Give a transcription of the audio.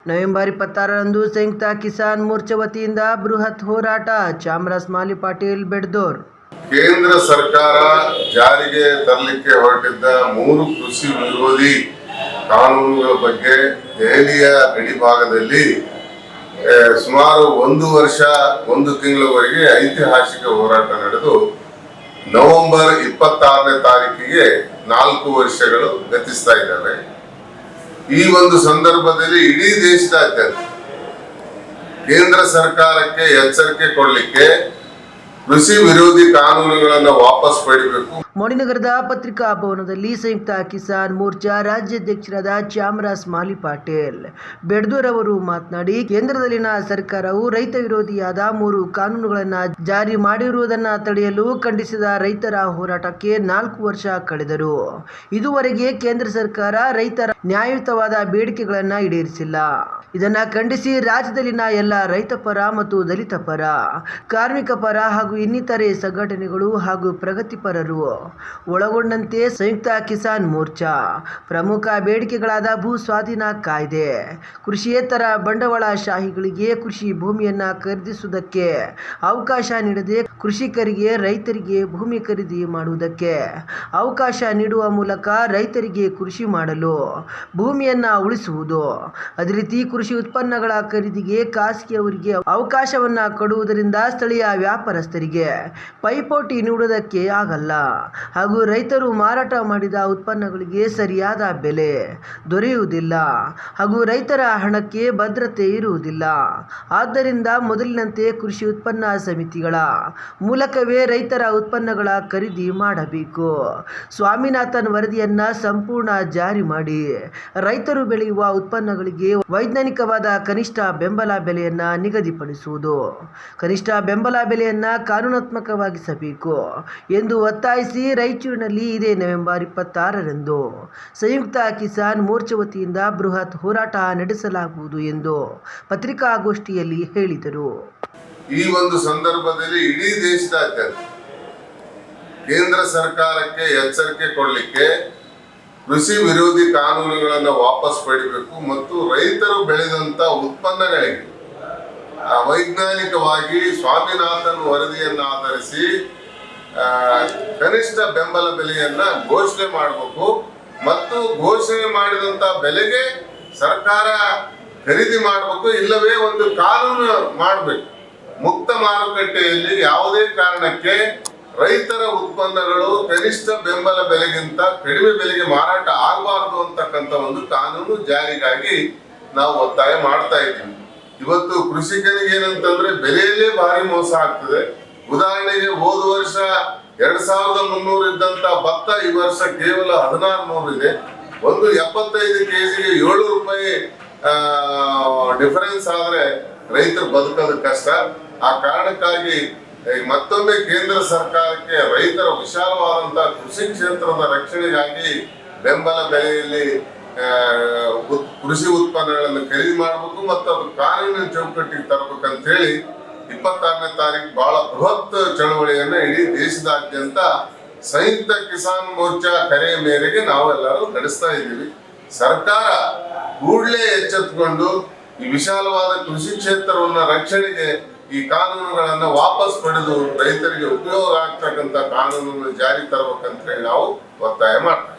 November 26ರಂದು ಸಂಯುಕ್ತ ಕಿಸಾನ್ ಮೋರ್ಚಾ ವತಿಯಿಂದ ಬೃಹತ್ ಹೋರಾಟ. ಚಾಮರಾಜ ಪಾಟೀಲ್ ಬೆಡ್ದೂರ್. ಕೇಂದ್ರ ಸರ್ಕಾರ ಜಾರಿಗೆ ತರಲಿಕ್ಕೆ ಹೊರಟಿದ್ದ 3 ಕೃಷಿ ವಿರೋಧಿ ಕಾನೂನುಗಳ ಬಗ್ಗೆ ದೆಹಲಿಯ ಗಡಿಭಾಗದಲ್ಲಿ ಸುಮಾರು 1 ವರ್ಷ 1 ತಿಂಗಳವರೆಗೆ ಐತಿಹಾಸಿಕ ಹೋರಾಟ ನಡೆದು ನವೆಂಬರ್ 26ನೇ ತಾರೀಕಿಗೆ 4 ವರ್ಷಗಳು ಗತಿಸ್ತಾ ಇದ್ದಾವೆ. ಈ ಒಂದು ಸಂದರ್ಭದಲ್ಲಿ ಇಡೀ ದೇಶದಾದ್ಯಂತ ಕೇಂದ್ರ ಸರ್ಕಾರಕ್ಕೆ ಎಚ್ಚರಿಕೆ ಕೊಡಲಿಕ್ಕೆ ಕೃಷಿ ವಿರೋಧಿ ಕಾನೂನುಗಳನ್ನು ವಾಪಸ್ ಪಡೆಯಬೇಕು. ಮೋಡಿನಗರದ ಪತ್ರಿಕಾ ಭವನದಲ್ಲಿ ಸಂಯುಕ್ತ ಕಿಸಾನ್ ಮೋರ್ಚಾ ರಾಜ್ಯಾಧ್ಯಕ್ಷರಾದ ಚಾಮರಾಜ ಪಾಟೀಲ್ ಬೆಡ್ದೂರ್ ಅವರು ಮಾತನಾಡಿ, ಕೇಂದ್ರದಲ್ಲಿನ ಸರ್ಕಾರವು ರೈತ ವಿರೋಧಿಯಾದ 3 ಕಾನೂನುಗಳನ್ನು ಜಾರಿ ಮಾಡಿರುವುದನ್ನು ತಡೆಯಲು ಖಂಡಿಸಿದ ರೈತರ ಹೋರಾಟಕ್ಕೆ 4 ವರ್ಷ ಕಳೆದರು. ಇದುವರೆಗೆ ಕೇಂದ್ರ ಸರ್ಕಾರ ರೈತರ ನ್ಯಾಯಯುತವಾದ ಬೇಡಿಕೆಗಳನ್ನು ಈಡೇರಿಸಿಲ್ಲ. ಇದನ್ನು ಖಂಡಿಸಿ ರಾಜ್ಯದಲ್ಲಿನ ಎಲ್ಲ ರೈತ ಪರ ಮತ್ತು ದಲಿತ ಪರ, ಕಾರ್ಮಿಕ ಪರ ಹಾಗೂ ಇನ್ನಿತರೆ ಸಂಘಟನೆಗಳು ಹಾಗೂ ಪ್ರಗತಿಪರರು ಒಳಗೊಂಡಂತೆ ಸಂಯುಕ್ತ ಕಿಸಾನ್ ಮೋರ್ಚಾ ಪ್ರಮುಖ ಬೇಡಿಕೆಗಳಾದ ಭೂ ಸ್ವಾಧೀನ ಕಾಯ್ದೆ, ಕೃಷಿಯೇತರ ಬಂಡವಾಳಶಾಹಿಗಳಿಗೆ ಕೃಷಿ ಭೂಮಿಯನ್ನ ಖರೀದಿಸುವುದಕ್ಕೆ ಅವಕಾಶ ನೀಡದೆ ಕೃಷಿಕರಿಗೆ ರೈತರಿಗೆ ಭೂಮಿ ಖರೀದಿ ಮಾಡುವುದಕ್ಕೆ ಅವಕಾಶ ನೀಡುವ ಮೂಲಕ ರೈತರಿಗೆ ಕೃಷಿ ಮಾಡಲು ಭೂಮಿಯನ್ನ ಉಳಿಸುವುದು, ಅದೇ ರೀತಿ ಕೃಷಿ ಉತ್ಪನ್ನಗಳ ಖರೀದಿಗೆ ಖಾಸಗಿಯವರಿಗೆ ಅವಕಾಶವನ್ನ ಕೊಡುವುದರಿಂದ ಸ್ಥಳೀಯ ವ್ಯಾಪಾರಸ್ಥರಿಗೆ ಪೈಪೋಟಿ ನೀಡುವುದಕ್ಕೆ ಆಗಲ್ಲ ಹಾಗೂ ರೈತರು ಮಾರಾಟ ಮಾಡಿದ ಉತ್ಪನ್ನಗಳಿಗೆ ಸರಿಯಾದ ಬೆಲೆ ದೊರೆಯುವುದಿಲ್ಲ ಹಾಗೂ ರೈತರ ಹಣಕ್ಕೆ ಭದ್ರತೆ ಇರುವುದಿಲ್ಲ. ಆದ್ದರಿಂದ ಮೊದಲಿನಂತೆ ಕೃಷಿ ಉತ್ಪನ್ನ ಸಮಿತಿಗಳ ಮೂಲಕವೇ ರೈತರ ಉತ್ಪನ್ನಗಳ ಖರೀದಿ ಮಾಡಬೇಕು. ಸ್ವಾಮಿನಾಥನ್ ವರದಿಯನ್ನ ಸಂಪೂರ್ಣ ಜಾರಿ ಮಾಡಿ ರೈತರು ಬೆಳೆಯುವ ಉತ್ಪನ್ನಗಳಿಗೆ ವೈಜ್ಞಾನಿಕವಾದ ಕನಿಷ್ಠ ಬೆಂಬಲ ಬೆಲೆಯನ್ನ ನಿಗದಿಪಡಿಸುವುದು, ಕನಿಷ್ಠ ಬೆಂಬಲ ಬೆಲೆಯನ್ನ ಕಾನೂನಾತ್ಮಕವಾಗಿಸಬೇಕು ಎಂದು ಒತ್ತಾಯಿಸಿ ರಾಯಚೂರಿನಲ್ಲಿ ಇದೇ ನವೆಂಬರ್ 26ರಂದು ಸಂಯುಕ್ತ ಕಿಸಾನ್ ಮೋರ್ಚಾ ವತಿಯಿಂದ ಬೃಹತ್ ಹೋರಾಟ ನಡೆಸಲಾಗುವುದು ಎಂದು ಪತ್ರಿಕಾಗೋಷ್ಠಿಯಲ್ಲಿ ಹೇಳಿದರು. ಈ ಒಂದು ಸಂದರ್ಭದಲ್ಲಿ ಇಡೀ ದೇಶದಾದ್ಯಂತ ಕೇಂದ್ರ ಸರ್ಕಾರಕ್ಕೆ ಎಚ್ಚರಿಕೆ ಕೊಡಲಿಕ್ಕೆ ಕೃಷಿ ವಿರೋಧಿ ಕಾನೂನುಗಳನ್ನು ವಾಪಸ್ ಪಡೆಯಬೇಕು ಮತ್ತು ರೈತರು ಬೆಳೆದಂತ ಉತ್ಪನ್ನಗಳಿಗೆ ವೈಜ್ಞಾನಿಕವಾಗಿ ಸ್ವಾಮಿನಾಥನ್ ವರದಿಯನ್ನು ಆಧರಿಸಿ ಕನಿಷ್ಠ ಬೆಂಬಲ ಬೆಲೆಯನ್ನ ಘೋಷಣೆ ಮಾಡಬೇಕು ಮತ್ತು ಘೋಷಣೆ ಮಾಡಿದಂತ ಬೆಲೆಗೆ ಸರ್ಕಾರ ಖರೀದಿ ಮಾಡಬೇಕು. ಇಲ್ಲವೇ ಒಂದು ಕಾನೂನು ಮಾಡಬೇಕು. ಮುಕ್ತ ಮಾರುಕಟ್ಟೆಯಲ್ಲಿ ಯಾವುದೇ ಕಾರಣಕ್ಕೆ ರೈತರ ಉತ್ಪನ್ನಗಳು ಕನಿಷ್ಠ ಬೆಂಬಲ ಬೆಲೆಗಿಂತ ಕಡಿಮೆ ಬೆಲೆಗೆ ಮಾರಾಟ ಆಗಬಾರದು ಅಂತಕ್ಕಂಥ ಒಂದು ಕಾನೂನು ಜಾರಿಗಾಗಿ ನಾವು ಒತ್ತಾಯ ಮಾಡ್ತಾ ಇದ್ದೀವಿ. ಇವತ್ತು ಕೃಷಿಕರಿಗೆ ಏನಂತಂದ್ರೆ ಬೆಲೆಯಲ್ಲೇ ಭಾರಿ ಮೋಸ ಆಗ್ತದೆ. ಉದಾಹರಣೆಗೆ ಹೋದ ವರ್ಷ 2300 ಇದ್ದಂತ ಭತ್ತ ಈ ವರ್ಷ ಕೇವಲ 1600 ಇದೆ. ಒಂದು 75 ಕೆಜಿಗೆ 7 ರೂಪಾಯಿ ಡಿಫರೆನ್ಸ್ ಆದ್ರೆ ರೈತರು ಬದುಕೋದು ಕಷ್ಟ. ಆ ಕಾರಣಕ್ಕಾಗಿ ಮತ್ತೊಮ್ಮೆ ಕೇಂದ್ರ ಸರ್ಕಾರಕ್ಕೆ ರೈತರ ವಿಶಾಲವಾದಂತಹ ಕೃಷಿ ಕ್ಷೇತ್ರದ ರಕ್ಷಣೆಗಾಗಿ ಬೆಂಬಲ ಬೆಲೆಯಲ್ಲಿ ಕೃಷಿ ಉತ್ಪನ್ನಗಳನ್ನು ಖರೀದಿ ಮಾಡಬೇಕು ಮತ್ತು ಅದು ಕಾನೂನಿನ ಚೌಕಟ್ಟಿಗೆ ತರಬೇಕಂತ ಹೇಳಿ 26ನೇ ತಾರೀಕು ಬಹಳ ಬೃಹತ್ ಚಳವಳಿಯನ್ನ ಇಡೀ ದೇಶದಾದ್ಯಂತ ಸಂಯುಕ್ತ ಕಿಸಾನ್ ಮೋರ್ಚಾ ಕರೆಯ ಮೇರೆಗೆ ನಾವೆಲ್ಲರೂ ನಡೆಸ್ತಾ ಇದ್ದೀವಿ. ಸರ್ಕಾರ ಕೂಡಲೇ ಎಚ್ಚೆತ್ತುಕೊಂಡು ಈ ವಿಶಾಲವಾದ ಕೃಷಿ ಕ್ಷೇತ್ರವನ್ನ ರಕ್ಷಣೆಗೆ ಈ ಕಾನೂನುಗಳನ್ನ ವಾಪಸ್ ಪಡೆದು ರೈತರಿಗೆ ಉಪಯೋಗ ಆಗ್ತಕ್ಕಂಥ ಕಾನೂನುಗಳನ್ನು ಜಾರಿ ತರಬೇಕಂತ ಹೇಳಿ ನಾವು ಒತ್ತಾಯ ಮಾಡ್ತೇವೆ.